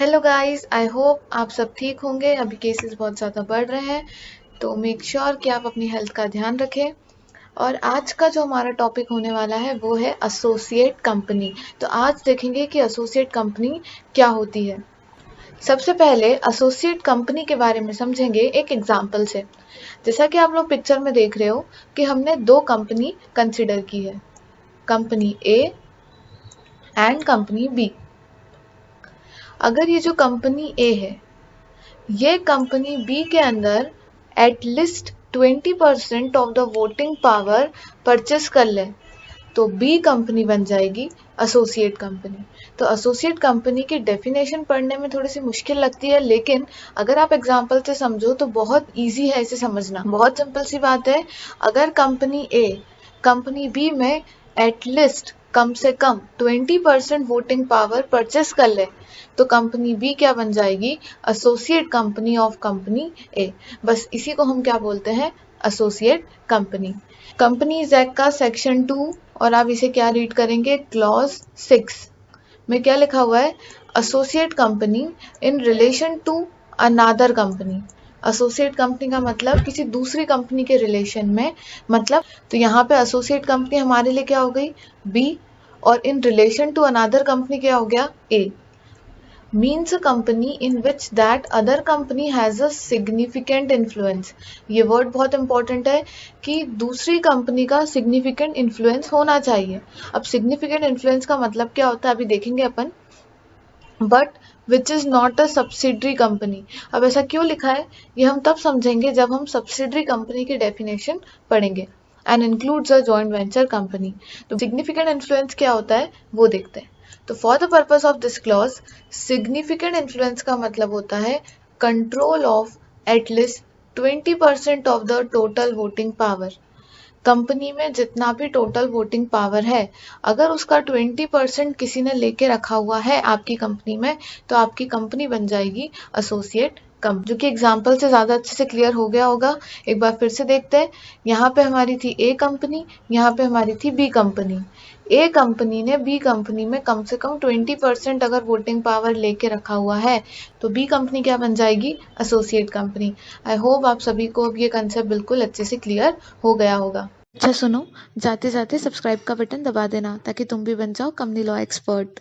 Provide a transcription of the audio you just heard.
Hello guys, I hope आप सब ठीक होंगे। अभी केसेस बहुत ज़्यादा बढ़ रहे हैं, तो मेक श्योर कि आप अपनी हेल्थ का ध्यान रखें। और आज का जो हमारा टॉपिक होने वाला है वो है एसोसिएट कंपनी। तो आज देखेंगे कि एसोसिएट कंपनी क्या होती है। सबसे पहले एसोसिएट कंपनी के बारे में समझेंगे एक एग्जाम्पल से। जैसा कि आप लोग पिक्चर में देख रहे हो कि हमने दो कंपनी कंसिडर की है, company A and company B. अगर ये जो कंपनी ए है ये कंपनी बी के अंदर at least 20% of the voting power purchase कर ले तो बी कंपनी बन जाएगी एसोसिएट कंपनी। तो एसोसिएट कंपनी की डेफिनेशन पढ़ने में थोड़ी सी मुश्किल लगती है, लेकिन अगर आप एग्जांपल से समझो तो बहुत इजी है इसे समझना। बहुत सिंपल सी बात है। अगर कंपनी ए कंपनी बी में एटलीस्ट कम से कम 20% वोटिंग पावर परचेस कर ले तो कंपनी बी क्या बन जाएगी? एसोसिएट कंपनी ऑफ कंपनी ए। बस इसी को हम क्या बोलते हैं? Associate company. कंपनीज एक्ट का सेक्शन 2 और आप इसे क्या रीड करेंगे? क्लॉज 6 में क्या लिखा हुआ है? Associate company in relation to another company. Associate company का मतलब किसी दूसरी कंपनी के रिलेशन में, मतलब तो यहाँ पे एसोसिएट कंपनी हमारे लिए क्या हो गई? बी, और in relation to another company क्या हो गया? A. means a company in which that other company has a significant influence। ये वर्ड बहुत इंपॉर्टेंट है कि दूसरी कंपनी का सिग्निफिकेंट इन्फ्लुएंस होना चाहिए। अब सिग्निफिकेंट इन्फ्लुएंस का मतलब क्या होता है अभी देखेंगे अपन। But which is not a subsidiary company. अब ऐसा क्यों लिखा है ये हम तब समझेंगे जब हम सब्सिडरी कंपनी की डेफिनेशन पढ़ेंगे। And includes a joint venture company. तो सिग्निफिकेंट इन्फ्लुएंस क्या होता है वो देखते हैं। तो for the purpose of this clause, significant influence का मतलब होता है control of at least 20% of the total voting power. Company में जितना भी टोटल वोटिंग पावर है, अगर उसका 20% किसी ने लेके रखा हुआ है आपकी कंपनी में, तो आपकी कंपनी बन जाएगी एसोसिएट कंपनी। जो कि एग्जाम्पल से ज़्यादा अच्छे से क्लियर हो गया होगा। एक बार फिर से देखते हैं। यहाँ पे हमारी थी ए कंपनी, यहाँ पे हमारी थी बी कंपनी। ए कंपनी ने बी कंपनी में कम से कम 20% अगर वोटिंग पावर लेके रखा हुआ है तो बी कंपनी क्या बन जाएगी? Associate company. आई होप आप सभी को अब ये कंसेप्ट बिल्कुल अच्छे से क्लियर हो गया होगा। अच्छा सुनो, जाते जाते सब्सक्राइब का बटन दबा देना ताकि तुम भी बन जाओ कंपनी लॉ एक्सपर्ट।